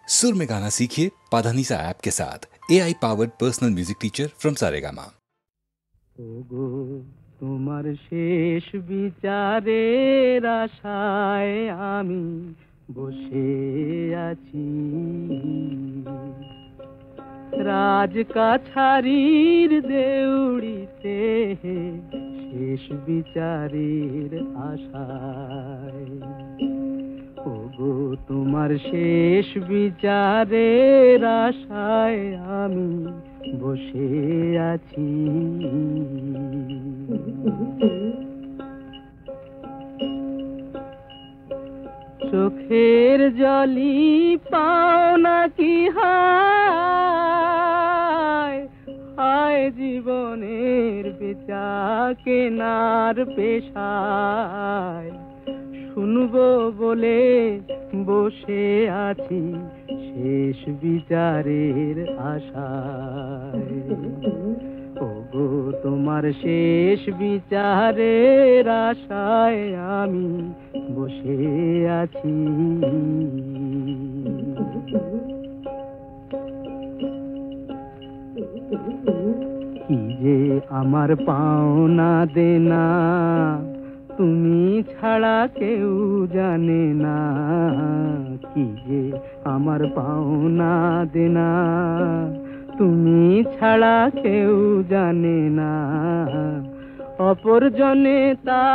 सुर में गाना सीखिए पाधानीसा ऐप के साथ। AI powered personal music teacher from Saregama. ওগো তোমার শেষ বিচারের আশায় আমি বসে আছি, রাজকাছারির দেউড়িতে শেষ বিচারের আশায়। ওগো তোমার শেষ বিচারের আশায় আমি বসে আছি। চোখের জলি পাও নাকি হায় হায় জীবনের বেচা কেনার পেশায়, শুনবো বলে বসে আছি শেষ বিচারের আশায়। ওগো তোমার শেষ বিচারের আশায় আমি বসে আছি। কি যে আমার পাওনা দেনা তুমি ছাড়া কেউ জানে না, কি যে আমার পাওনা দেনা তুমি ছাড়া কেউ জানে না। অপরজনে তা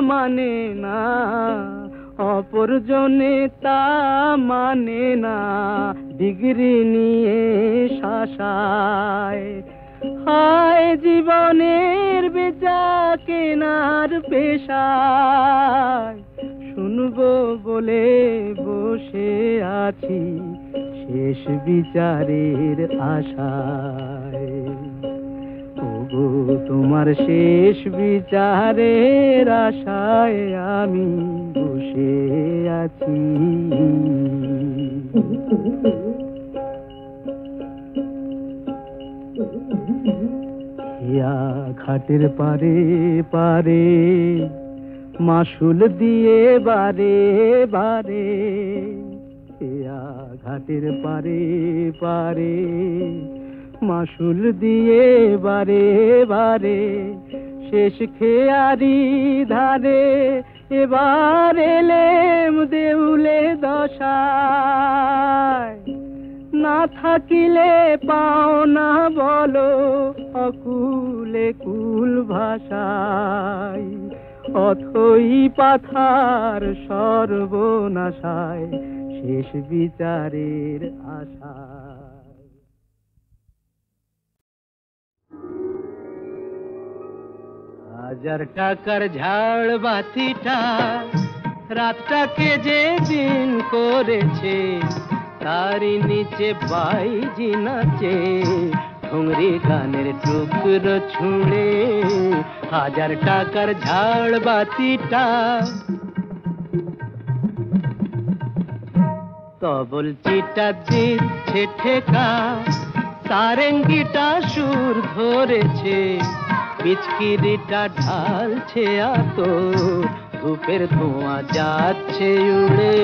মানে না, অপরজনে তা মানে না, ডিগ্রি নিয়ে শাসায়। হায় জীবনের বেচা কেনার পেশায়, শুনবো বলে বসে আছি শেষ বিচারের আশায়। ওগো তোমার শেষ বিচারের আশায় আমি বসে আছি। ঘাটের পারে পারে মাসুল দিয়ে বারে বারে, ঘাটের পারে পারে মাসুল দিয়ে বারে বারে, শেষ খেয়ারি ধারে এবার এলেম দেউলে দশায়। না থাকিলে পাও না বলো অকুলে কুল ভাষায়, অথই পাথার সর্বনাশায় শেষ বিচারের আশায়। হাজার টাকার ঝাড় বাতিটা রাতটাকে যে দিন করেছে, তারি নিচে বাইজি নাচে ঠুংরি গানের টুকরো ছুঁড়ে। হাজার টাকার ঝাড় বাতিটা তবল চিটা দিচ্ছে ঠেকা, সারেঙ্গিটা সুর ধরেছে, পিচকিরিটা ঢালছে আতর, ধূপের ধোঁয়া যাচ্ছে উড়ে।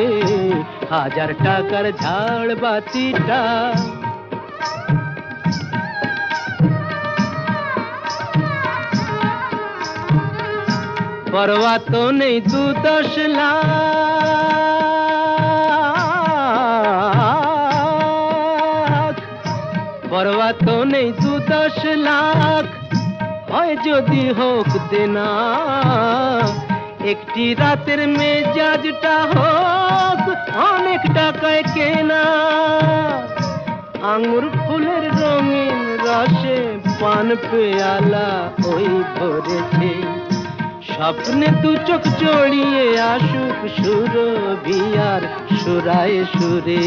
হাজার টাকার ঝাড় বাতিটা পরোয়া তো নেই 2-10 লাখ, পরোয়া তো নেই 2-10 লাখ, হয় যদি হোক দেনা। একটি রাতের মেজাজটা হোক অনেক টাকায় কেনা। আঙুর ফুলের রঙিন রসে পান পেয়ালা ওই ভরেছে, স্বপ্নে 2 চোখ জড়িয়ে আসুক সুরভিয়ার সুরায় সুরে।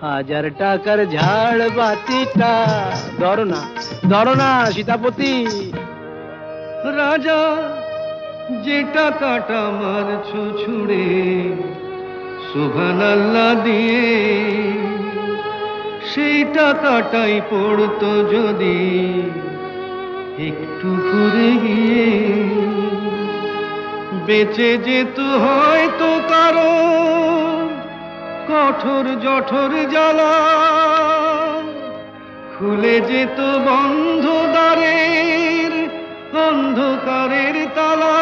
হাজার টাকার ঝাড় বাতিটা ধরনা ধরনা সীতাপতি। রাজা যে টাকাটা মারছো ছুড়ে সুবহানাল্লাহ দিয়ে, সেই টাকাটাই পড়তো যদি একটু ঘুরে গিয়ে, বেঁচে যেত হয়তো কারো কঠোর জঠর জ্বালা খুলে যেত বন্ধ দ্বারের অন্ধকারের তালা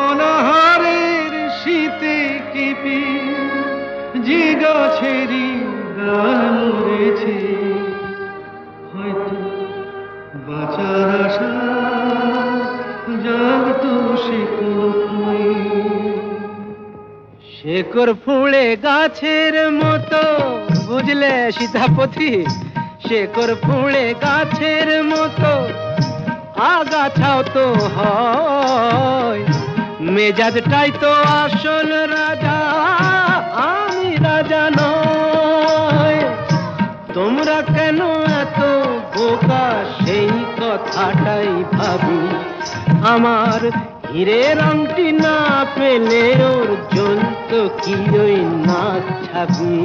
অনাহারের শীতে কেঁপে যে গাছেরই ডাল মরেছে হয়তো বাঁচার আশা জাগতো শেকড় ফুঁড়ে গাছের মতো বুঝলে সীতাপতি শেকড় ফুঁড়ে গাছের মতো আগাছাও তো হয় মেজাজটাই তো আসল রাজা আমি রাজা নয় তোমরা কেন এত বোকা সেই কথাটাই ভাবি আমার হীরের আংটি না পেলে ওর জন্ত কি ওই নাচ ছাবি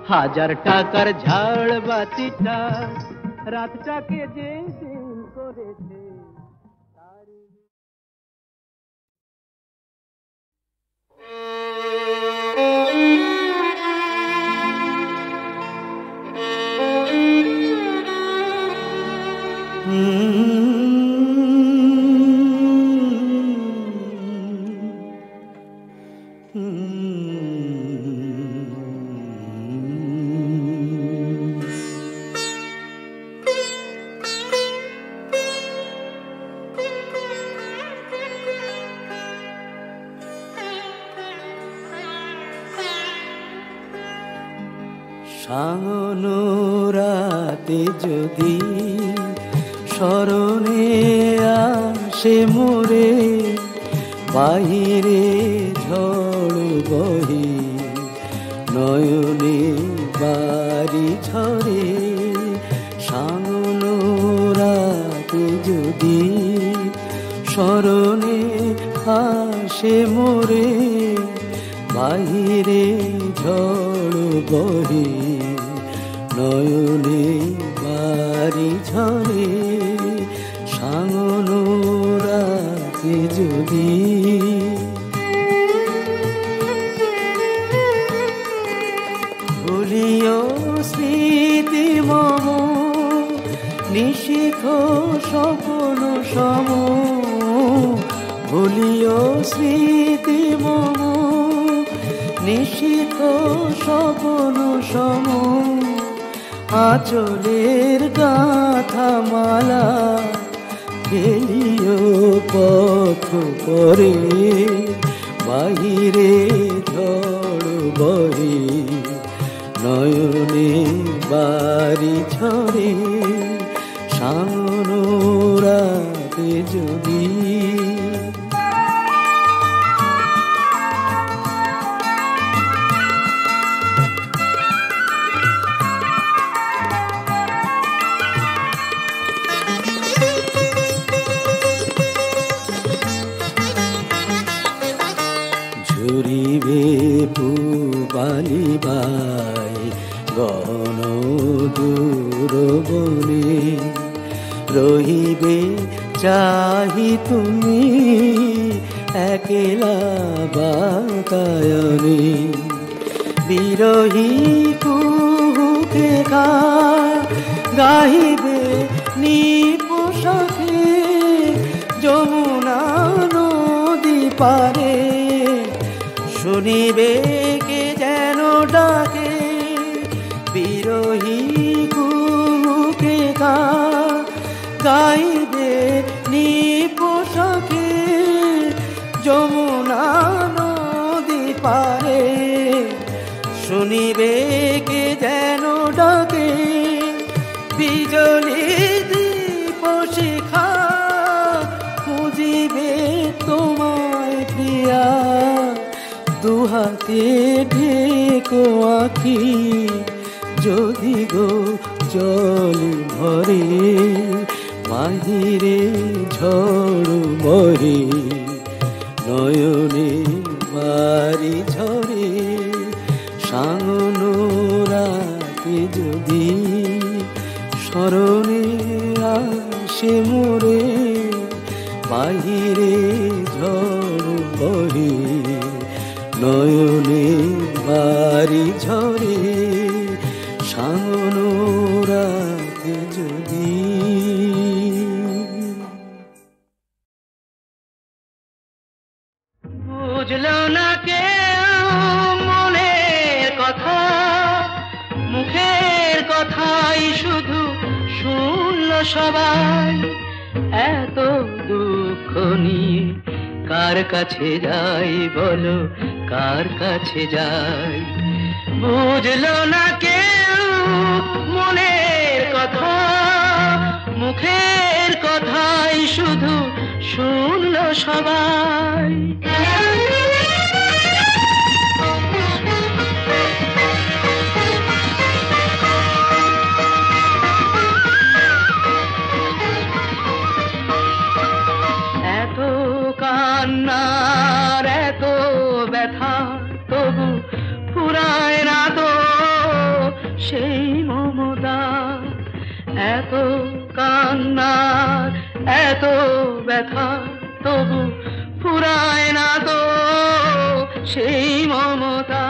1000 টাকার ঝাড় বাতিটা রাতটাকে যে দিন করেছে সাঙ্গনো রাতে যদি স্মরণে আসে মোরে বাহিরে ঝড় বহি নয়নে বাড়ি ঝরে সাঙ্গনো রাতে যদি স্মরণে আসে মোরে বাহিরে ঝড় বহি নয়নে বাড়ি ঝরে সাঙ্গনো রাতে যদি ভুলিও স্মৃতি মম নিশিথ স্বপ্ন সম ভুলিও স্মৃতি মম নিশিথ স্বপ্ন সম আঁচলের গাথা মালা ফেলিও পথ পরে বাহিরে ঝড় বহে নয়নে বাড়ি ঝরে সাঙ্গনো রাতে যদি ঝুরিবে পুবালিবাই গণ দূর বনে রহিবে চাহি তুমি একলা বাতায়নে বিরহী কুহুকে গাহিবে নিপোষাকে যমুনা নদী পারে শুনিবে কে যেন ডাকে বিরহী কুহুকে গাইবে নিপোষাকে যমুনা নদী পারে শুনিবে কে যেন ডাকে বিজলি দীপ শিখা খুঁজিবে তোমায় প্রিয়া দুহাতে ঢেকো আঁখি যদি গো জল ভরে বাহিরে ঝড় বহে নয়নে বাড়ি ঝরে সাঙ্গনো রাতে যদি স্মরণে আসে মোরে বাহিরে ঝড় বহে নয়নে বাড়ি ঝরে সাঙ্গনো রাতে যদি বুঝলো না কেউ মনের কথা, মুখের কথাই শুধু শুনলো সবাই। এত দুঃখ নিয়ে কার কাছে যাই বলো, কার কাছে যাই? বুঝলো না কেউ মনের কথা, মুখের কথাই শুধু শুনলো সবাই। এত কান্নার এত ব্যথা তবু ফুরায় না তো সেই মমতা। এত কান্নার এত ব্যথা তবু ফুরায় না তো সেই মমতা।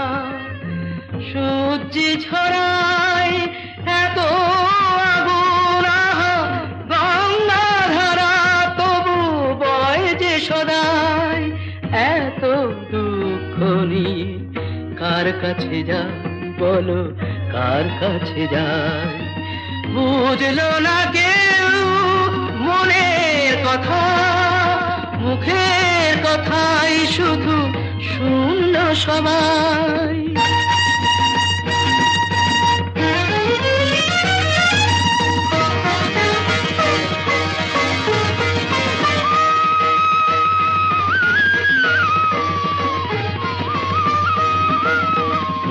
সূর্যি ছড়ায় এত আগুন, গঙ্গা ধারা তবু বয় যে সদাই। এত দুঃখ নিয়ে কার কাছে যাই বলো, কার কাছে যাই? বুঝলো না কেউ মনের কথা, মুখের কথাই শুধু শুনলো সবাই।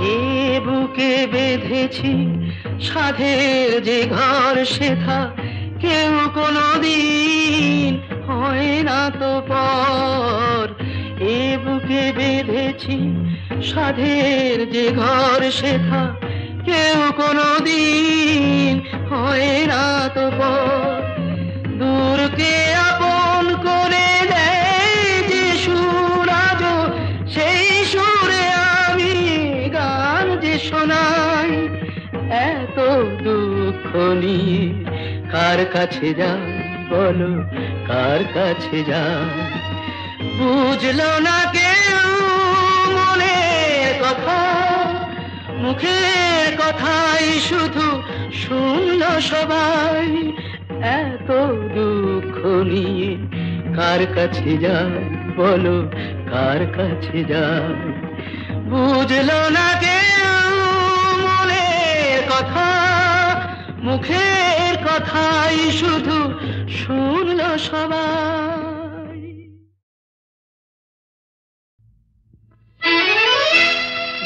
এ বুকে বেঁধেছি সাধের যে ঘর, সেথা কেউ কোনোদিন হয় না তো পর। এ বুকে বেঁধেছি সাধের যে ঘর, সেথা কেউ কোনোদিন হয় না তো পর। দূরকে আপন করে দেয় যে সুর, আজ সেই সুরে আমি গান যে শোনাই। এত দুঃখ নিয়ে কার কাছে যাই বলো, কার কাছে যাই? বুঝলো না কেউ মনের কথা, মুখের কথাই শুধু শুনলো সবাই। এত দুঃখ নিয়ে কার কাছে যাই বলো, কার কাছে যাই? বুঝলো না কেউ মনের কথা, মুখের কথাই শুধু শুনলো সবাই।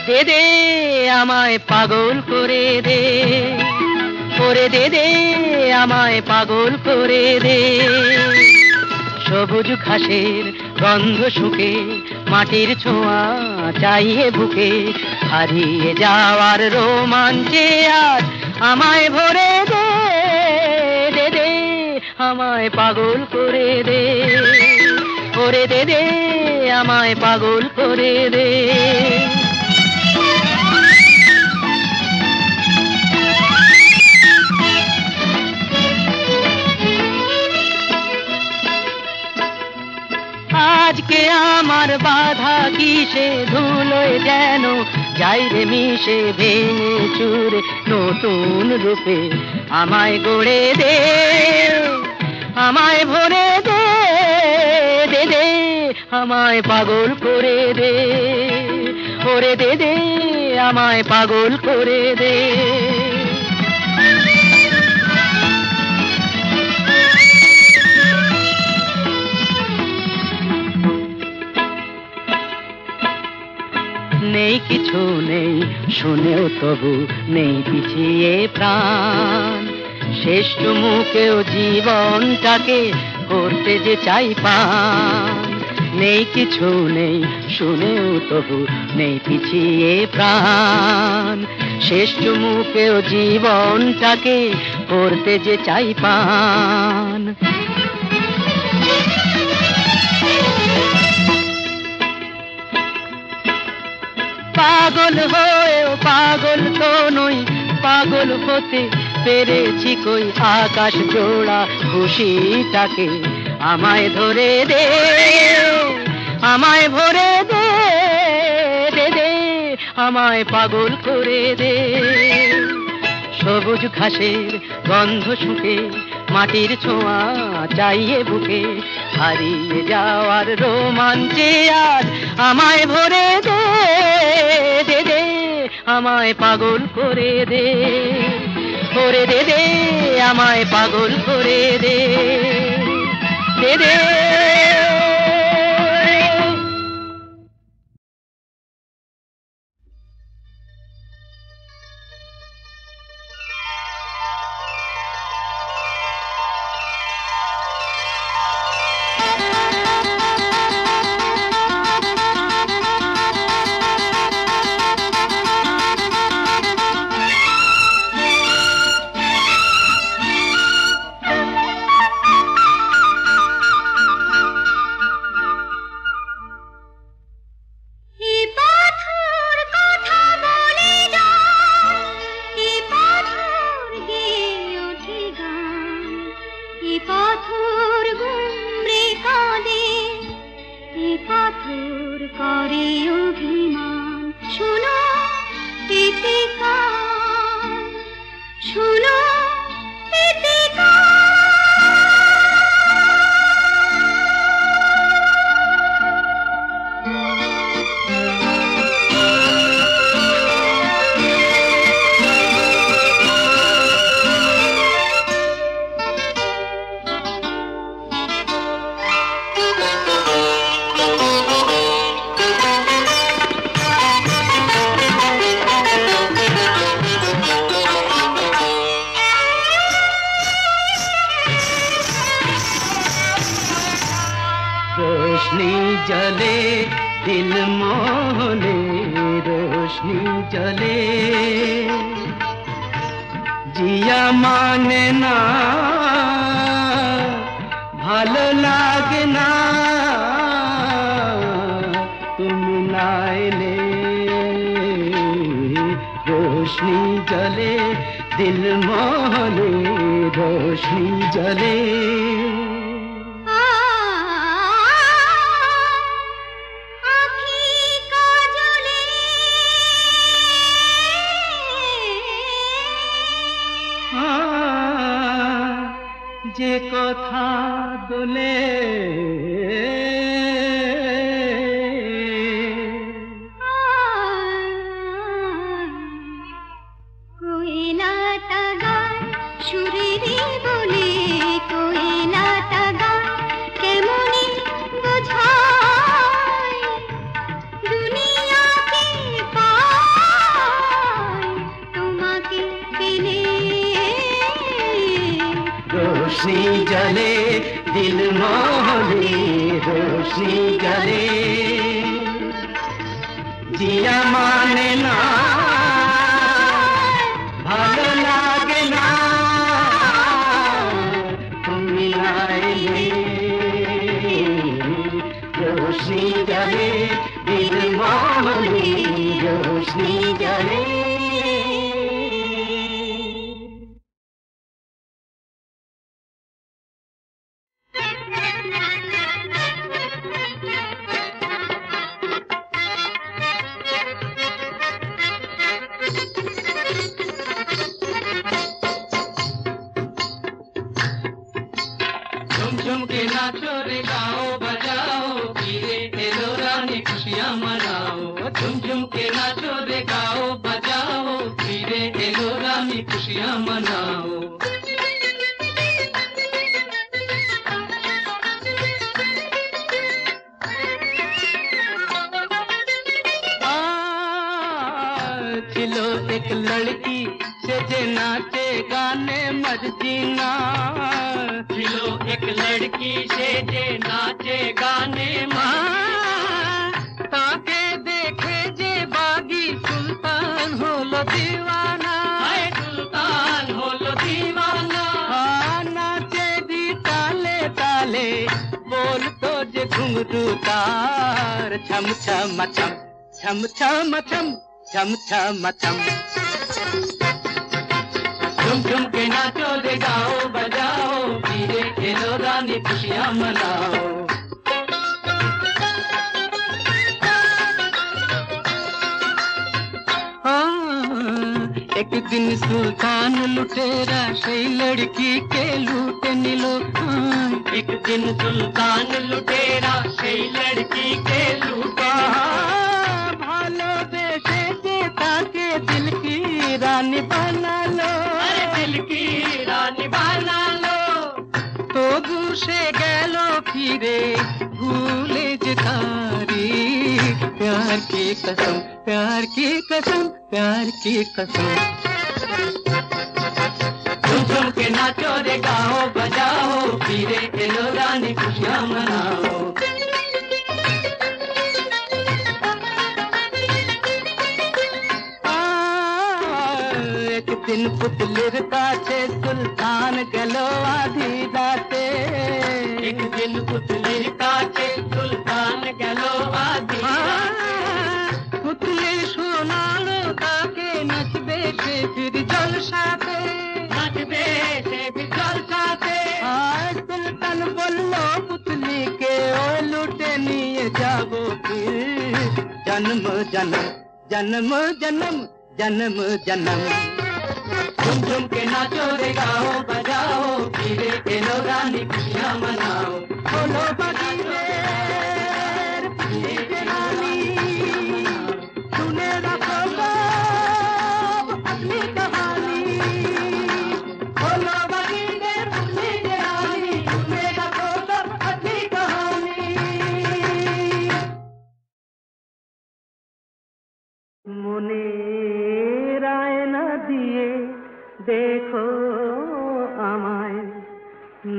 দে দে আমায় পাগল করে দে, করে দে দে আমায় পাগল করে দে। সবুজ ঘাসের গন্ধ শুকে, মাটির ছোঁয়া চাইয়ে বুকে, হারিয়ে যাওয়ার রোমাঞ্চে আজ আমায় ভরে দে। দে দে আমায় পাগল করে দে, করে দে দে আমায় পাগল করে দে। আজকে আমার বাধা কিসে, ধুলোয় যেন যাই রে মিশে, ভেঙে চুরে নতুন রূপে আমায় গড়ে দে, আমায় ভরে দে। দে দে আমায় পাগল করে দে, করে দে দে আমায় পাগল করে দে। নেই কিছু নেই শুনেও তবু নেই পিছিয়ে প্রাণ, শেষ চুমুকেও জীবনটাকে করতে যে চাই পান। নেই কিছু নেই শুনেও তবু নেই পিছিয়ে প্রাণ, শেষ চুমুকেও জীবনটাকে করতে যে চাই পান। পাগল হয়েও পাগল তো নই, পাগল হতে পেরেছি কই, আকাশ জোড়া খুশিটাকে আমায় ধরে দে, আমায় ভরে দে, দে দে, আমায় পাগল করে দে। সবুজ ঘাসের গন্ধ শুকে, মাটির ছোঁয়া চাইয়ে বুকে, হারিয়ে যাওয়ার রোমাঞ্চে আজ আমায় ভরে দে, দে দে, আমায় পাগল করে দে, করে দে দে, আমায় পাগল করে দে, দে দে। যে কথা দোলে কোয়েলাটা গায় সুরেরে বলে, কোয়েলাটা গায় কেমনি বোঝায় দুনিয়াকে পায় তোমাকে পেলে। रोशनी जले दिल मोहले, रोशनी जले जिया माने ना, भालो लागे ना, तुम मिलाए रोशनी जले दिल मोहले, रोशनी जले। झुम के नाचो रे गाओ बजाओ, पीरे एलो रानी खुशियाँ मनाओ। झुम झुम के नाचो रे गाओ बजाओ, पीरे एलो रानी खुशियाँ मनाओ। चिलो एक लड़की से जे नाचे गाने मत जीना, चिलो एक लड़की से जे नाचे गाने ताके देखे जे बागी सुल्तान होलो दीवाना, सुल्तान होलो दीवाना। नाचे दी ताले ताले बोल तो जे घुंघरू तार, छम छम छम छम छम छम छम छम छम झुम झुम के नाचो रे गाओ बजाओ धीरे खेलो रानी खुशियां मनाओ एक दिन सुल्तान लुटेरा সেই लड़की के लूटे निलो एक दिन सुल्तान लुटेरा সেই लड़की के लूटे ভালোবেসে যে তাকে दिल की रानी बना लो अरे दिल की रानी बना लो তবু সে গেল ফিরে ভুলে যে তারি प्यार की कसम प्यार की कसम प्यार की कसम झुम झुम के नाचो रे गाओ बजाओ धीरे खेलो रानी खुशियां मनाओ एक दिन पुतलिर काছে सुल्तान गलो आधी राते एक दिन पुतलिर काছে सुल्तान गलो आधी पुतली শোনালো তাকে নাচবে সে ফির জলসাতে नाचबे से भी जलसाते सुल्तान বললো পুতলিকে ওই লুটে নিয়ে যাবো ফির জন্ম জন্ম जन्म जन्म जन्म जन्म झुम झुम के नाचो रे गाओ बजाओ धीरे खेलो रानी खुशियां मनाओ बोलो बगीचे रानी सुने रखो अपनी कहानी बोलो बगीचे रानी सुने रखो अपनी कहानी मुने राय ना दिए देखो আমায়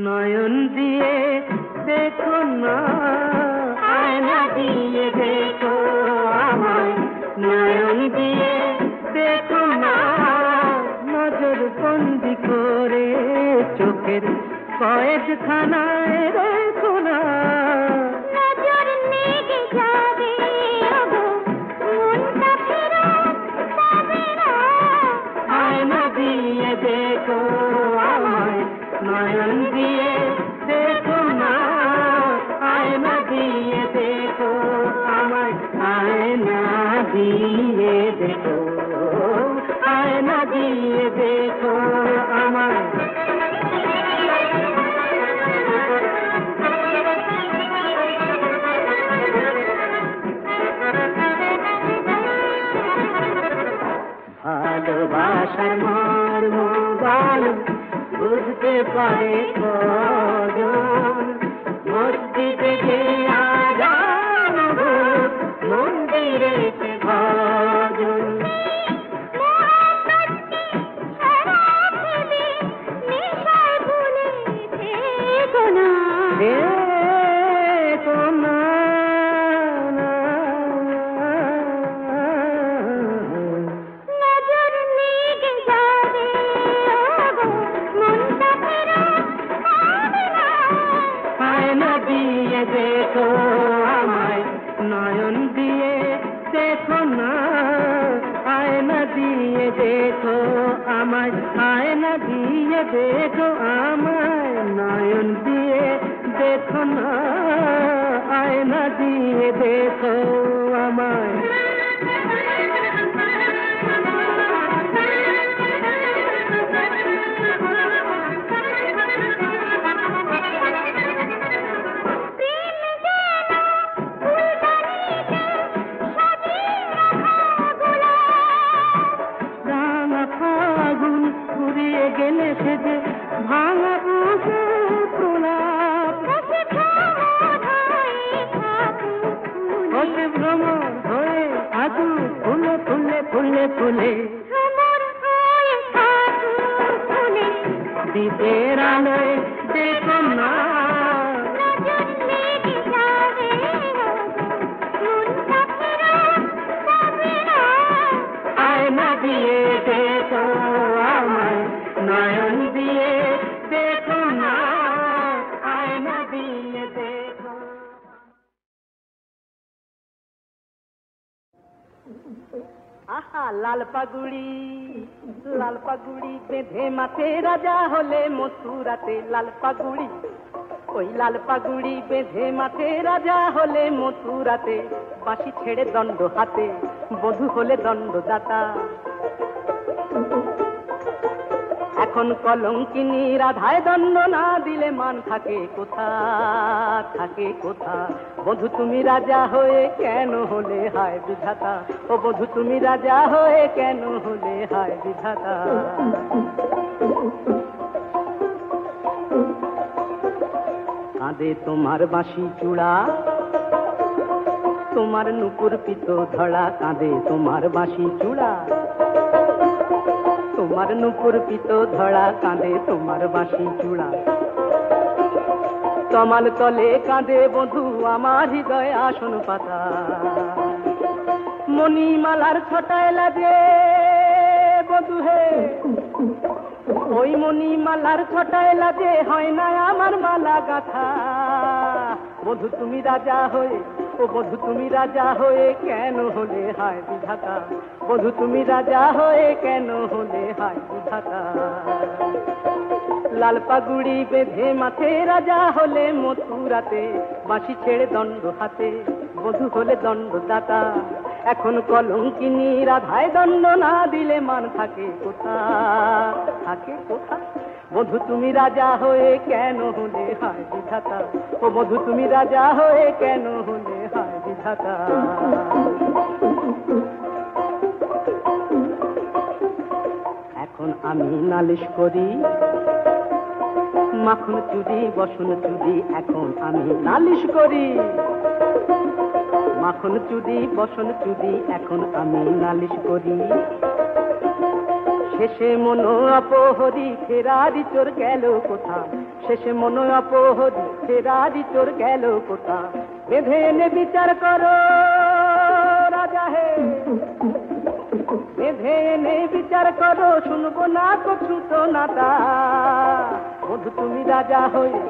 নয়ন দিয়ে দেখো না আয়না দিয়ে দেখো আমায় নয়ন দিয়ে দেখো না নজর বন্দি করে চোখের কয়েদখানায় রেখো না নজর লেগে যাবে ওগো মনটা ফেরত পাবে না আয়না দিয়ে দেখো আমায় নয়ন দিয়ে দেখো না আয়না দিয়ে দেখো আমায় আয়না দিয়ে দেখো আয়না দিয়ে দেখো আমায় ভালোবাসার মর্ম গান বুঝতে পারে কজন মসজিদে যে আজান মন্দিরে ভজন দেখো আমায় নয়ন দিয়ে দেখো না আয়না দিয়ে দেখো আমায় আয়না দিয়ে দেখো আমায় নয়ন দিয়ে দেখো না আয়না দিয়ে দেখো আমায় গেলে সে যে ভাঙা বুঝে প্রলাপ হচ্ছে ভ্রমণ হয়ে আদু ফুলে ফুলে ফুলে ফুলে দ্বীপের আলোয় দেখো না আয়না দিয়ে দেখো আমায় নয়ন দিয়ে দেখো না আয়না দিয়ে দেখো লাল পাগুড়ি বেঁধে মাথে রাজা হলে মথুরাতে লাল পাগুড়ি, ওই লাল পাগুড়ি বেঁধে মাথে রাজা হলে মথুরাতে, বাঁশি ছেড়ে দণ্ড হাতে বধূ হলে দণ্ডদাতা। এখন কলঙ্কিনী রাধায় দণ্ড না দিলে মান থাকে কোথা, থাকে কোথা। বধূ তুমি রাজা হয়ে কেন হলে হায় বিধাতা, ও বধূ তুমি রাজা হয়ে কেন হলে হায় বিধাতা। কাঁদে তোমার বাঁশি চূড়া, তোমার নুপুর পিত ধরা, কাঁদে তোমার বাঁশি চূড়া, তোমার নুপুর পিত ধরা, কাঁদে তোমার বাঁশি চূড়া। তমাল তলে কাঁদে বধূ আমার হৃদয় আসন পাতা, মণিমালার ছটায় লাগে বধূ হে, ওই মণিমালার ছটায় লাগে হয় না আমার মালা গাথা। বধূ তুমি রাজা হয়ে, ও বধূ তুমি রাজা হয়ে কেন হলে হায় বিধাতা, বধূ তুমি রাজা হয়ে কেন হলে হায় বিধাতা। লাল পাগুড়ি বেঁধে মাথে রাজা হলে মথুরাতে, বাঁশি ছেড়ে দণ্ড হাতে বধূ হলে দণ্ডদাতা। এখন কলঙ্কিনী রাধায় দণ্ড না দিলে মান থাকে কোথা, থাকে কোথা। বধূ তুমি রাজা হয়ে কেন হলে হায় বিধাতা, ও বধূ তুমি রাজা হয়ে কেন হলে হায় বিধাতা। এখন আমি নালিশ করি মাখন চুরি বসন চুরি, এখন আমি নালিশ করি মাখন চুরি বসন চুরি, এখন আমি নালিশ করি। শেষে মনো অপহরি ফেরারি চোর গেল কোথা, শেষে মনো অপহরি ফেরারি চোর গেল কোথা। বেঁধে এনে বিচার করো রাজা হে, বেঁধে এনে বিচার করো, শুনবো না কছু তো নাতা। বধূ তুমি রাজা হয়ে,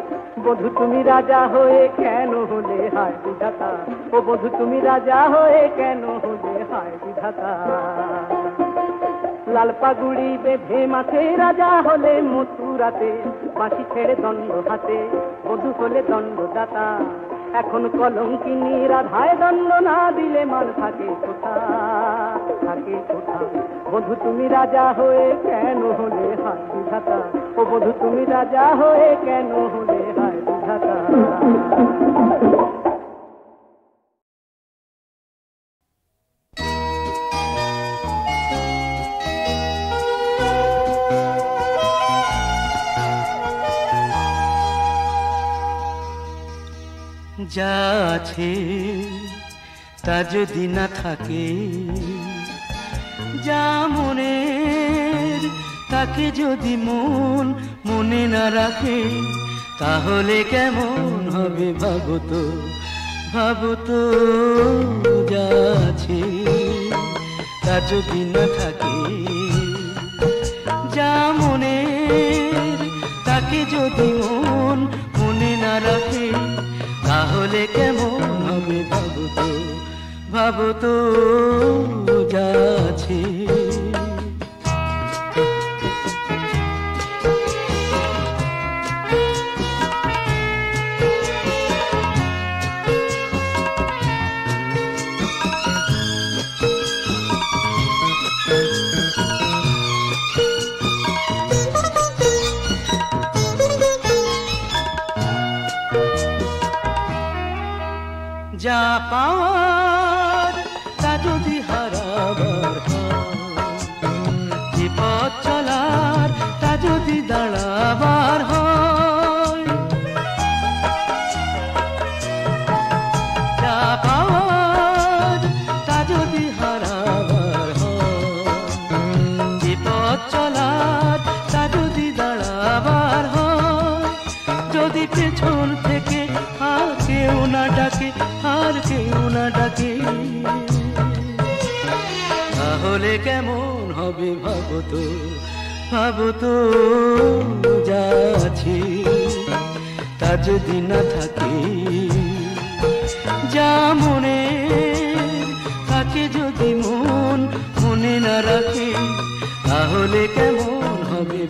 বধূ তুমি রাজা হয়ে কেন হলে হায় বিধাতা, ও বধূ তুমি রাজা হয়ে কেন হলে হায় বিধাতা। লাল পাগুড়ি বেঁধে মাথে রাজা হলে মথুরাতে, বাঁশি ছেড়ে দণ্ড হাতে বধূ হলে দণ্ডদাতা। এখন কলঙ্কিনী রাধায় দণ্ড না দিলে মান থাকে কোথা, থাকে কোথা। বধূ তুমি রাজা হয়ে কেন হলে হায় বিধাতা, ও বধূ তুমি রাজা হয়ে কেন হলে হায় বিধাতা। যা আছে তা যদি না থাকে, যা মনের তাকে যদি মন মনে না রাখে, তাহলে কেমন হবে ভাবো তো, ভাবো তো। যা আছে তা যদি না থাকে, যা মনের তাকে যদি মন মনে না রাখে, তাহলে কেমন হবে ভাবো তো, ভাবো তো। যা আছে যা পাওয়ার তা যদি হারাবার হয়, যে পথ চলার তা যদি দাঁড়াবার হয়, যা পাওয়ার তা যদি হারাবার হয়, যে পথ চলার তা যদি দাঁড়াবার হয়, যদি পেছন থেকে আর কেউ না ডাকে, আর কেউ না ডাকে, তাহলে কেমন হবে ভাবো তো, ভাবো তো। যা আছে তা যদি না থাকে, যা মনে তাকে যদি মন মনে মনে না রাখে তাহলে কেমন হবে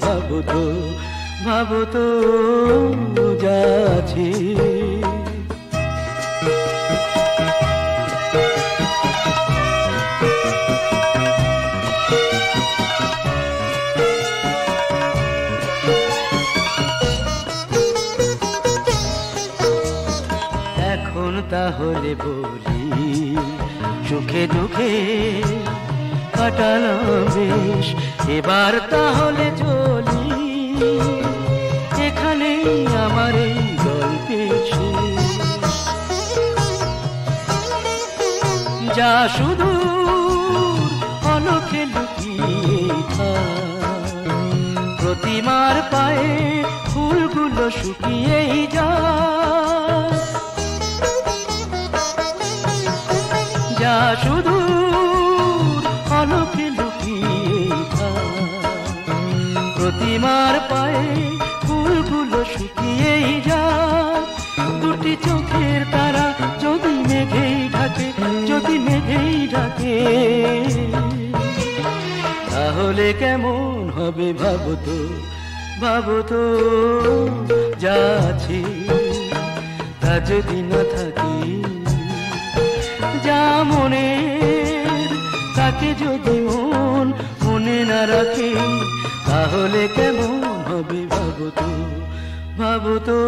ভাবো তো যাচ্ছে। এখন তাহলে বলি সুখে দুঃখে কাটালাম বেশ, এবার তাহলে চলি এখানেই আমার এই গল্পের শেষ। যা শুধু অলক্ষে লুকিয়ে থাক, প্রতিমার পায়ে ফুলগুলো শুকিয়েই যায়। যা শুধু অলক্ষে লুকিয়ে থাক, প্রতিমার পায়ে ফুলগুলো শুকিয়েই যায়। দুটি চোখের তারা যদি মেঘেই ঢাকে তাহলে কেমন হবে ভাবো তো যাচ্ছে। তা যদি না থাকে যা মনে তাকে যদি মনে না রাখে তাহলে কেমন হবে ভাবো তো